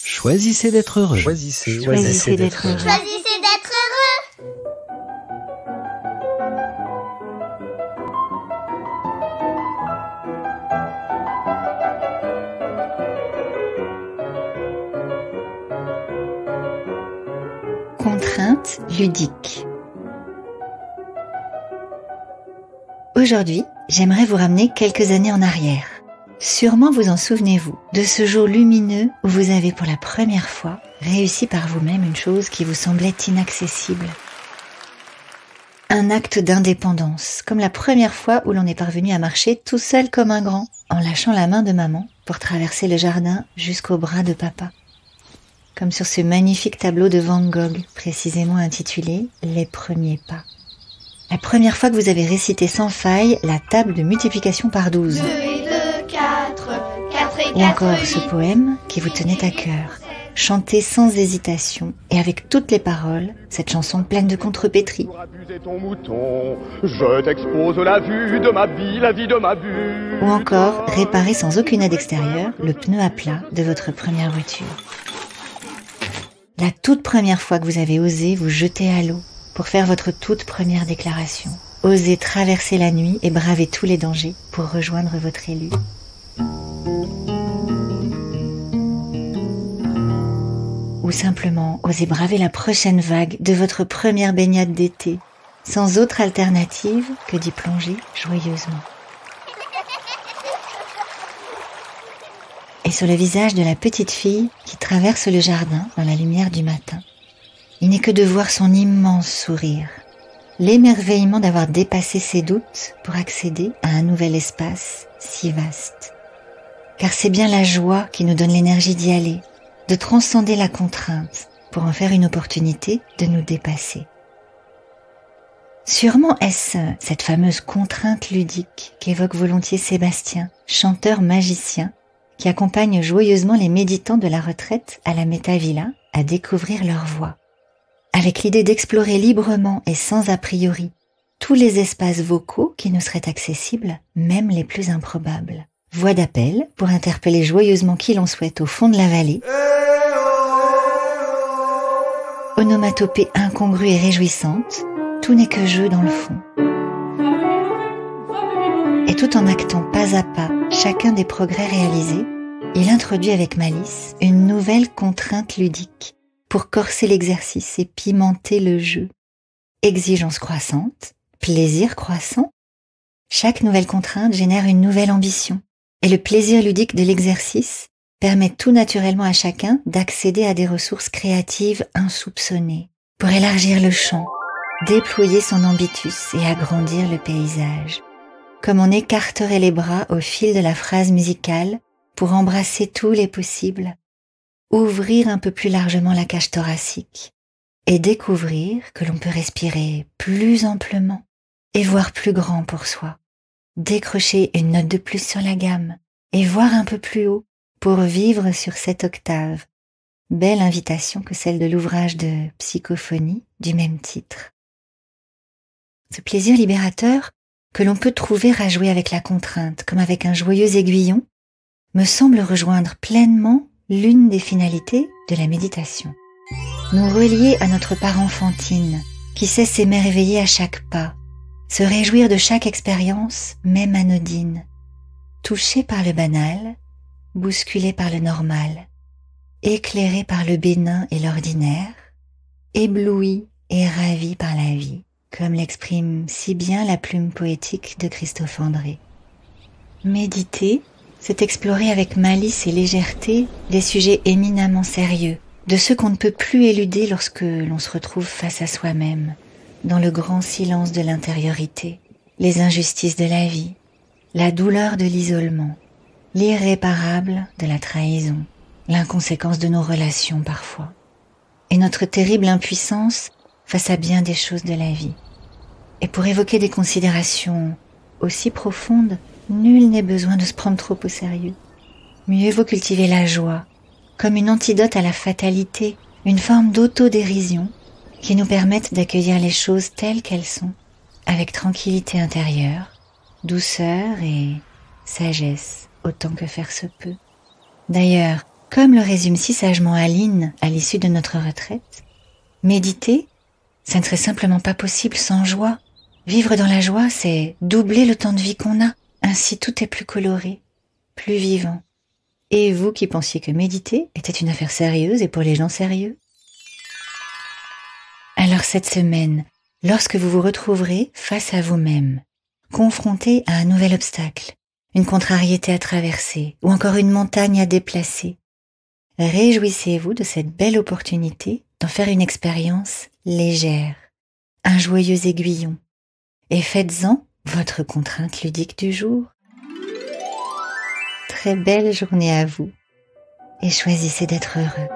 Choisissez d'être heureux. Choisissez d'être heureux. Choisissez d'être heureux. Contrainte ludique. Aujourd'hui, j'aimerais vous ramener quelques années en arrière. Sûrement vous en souvenez-vous de ce jour lumineux où vous avez pour la première fois réussi par vous-même une chose qui vous semblait inaccessible. Un acte d'indépendance, comme la première fois où l'on est parvenu à marcher tout seul comme un grand, en lâchant la main de maman pour traverser le jardin jusqu'au bras de papa. Comme sur ce magnifique tableau de Van Gogh, précisément intitulé « Les premiers pas ». La première fois que vous avez récité sans faille la table de multiplication par 12. 2 et 2, 4, 4 et 4, Ou encore 8, ce poème qui vous tenait à cœur. Chantez sans hésitation et avec toutes les paroles, cette chanson pleine de contrepétries. Pour abuser ton mouton, je t'expose la vue de ma vie, la vie de ma vue. Ou encore réparer sans aucune aide extérieure le pneu à plat de votre première voiture. La toute première fois que vous avez osé vous jeter à l'eau pour faire votre toute première déclaration. Osez traverser la nuit et braver tous les dangers pour rejoindre votre élu. Ou simplement osez braver la prochaine vague de votre première baignade d'été, sans autre alternative que d'y plonger joyeusement. Et sur le visage de la petite fille qui traverse le jardin dans la lumière du matin, il n'est que de voir son immense sourire, l'émerveillement d'avoir dépassé ses doutes pour accéder à un nouvel espace si vaste. Car c'est bien la joie qui nous donne l'énergie d'y aller, de transcender la contrainte pour en faire une opportunité de nous dépasser. Sûrement est-ce cette fameuse contrainte ludique qu'évoque volontiers Sébastien, chanteur magicien, qui accompagne joyeusement les méditants de la retraite à la Métavilla à découvrir leur voix. Avec l'idée d'explorer librement et sans a priori tous les espaces vocaux qui nous seraient accessibles, même les plus improbables. Voix d'appel pour interpeller joyeusement qui l'on souhaite au fond de la vallée. Onomatopée incongrue et réjouissante, tout n'est que jeu dans le fond. Et tout en actant pas à pas chacun des progrès réalisés, il introduit avec malice une nouvelle contrainte ludique pour corser l'exercice et pimenter le jeu. Exigence croissante, plaisir croissant. Chaque nouvelle contrainte génère une nouvelle ambition. Et le plaisir ludique de l'exercice permet tout naturellement à chacun d'accéder à des ressources créatives insoupçonnées pour élargir le champ, déployer son ambitus et agrandir le paysage. Comme on écarterait les bras au fil de la phrase musicale pour embrasser tous les possibles, ouvrir un peu plus largement la cage thoracique et découvrir que l'on peut respirer plus amplement et voir plus grand pour soi. Décrocher une note de plus sur la gamme et voir un peu plus haut pour vivre sur cette octave. Belle invitation que celle de l'ouvrage de psychophonie du même titre. Ce plaisir libérateur que l'on peut trouver à jouer avec la contrainte comme avec un joyeux aiguillon me semble rejoindre pleinement l'une des finalités de la méditation. Nous relier à notre part enfantine qui sait s'émerveiller à chaque pas, se réjouir de chaque expérience, même anodine, touché par le banal, bousculé par le normal, éclairé par le bénin et l'ordinaire, ébloui et ravi par la vie, comme l'exprime si bien la plume poétique de Christophe André. Méditer, c'est explorer avec malice et légèreté des sujets éminemment sérieux, de ceux qu'on ne peut plus éluder lorsque l'on se retrouve face à soi-même, dans le grand silence de l'intériorité, les injustices de la vie, la douleur de l'isolement, l'irréparable de la trahison, l'inconséquence de nos relations parfois, et notre terrible impuissance face à bien des choses de la vie. Et pour évoquer des considérations aussi profondes, nul n'est besoin de se prendre trop au sérieux. Mieux vaut cultiver la joie, comme une antidote à la fatalité, une forme d'autodérision qui nous permette d'accueillir les choses telles qu'elles sont, avec tranquillité intérieure, douceur et sagesse, autant que faire se peut. D'ailleurs, Comme le résume si sagement Aline à l'issue de notre retraite, méditer, ça ne serait simplement pas possible sans joie. Vivre dans la joie, c'est doubler le temps de vie qu'on a. Ainsi, tout est plus coloré, plus vivant. Et vous qui pensiez que méditer était une affaire sérieuse et pour les gens sérieux? Alors cette semaine, lorsque vous vous retrouverez face à vous-même, confronté à un nouvel obstacle, une contrariété à traverser ou encore une montagne à déplacer, réjouissez-vous de cette belle opportunité d'en faire une expérience légère, un joyeux aiguillon, et faites-en votre contrainte ludique du jour. Très belle journée à vous et choisissez d'être heureux.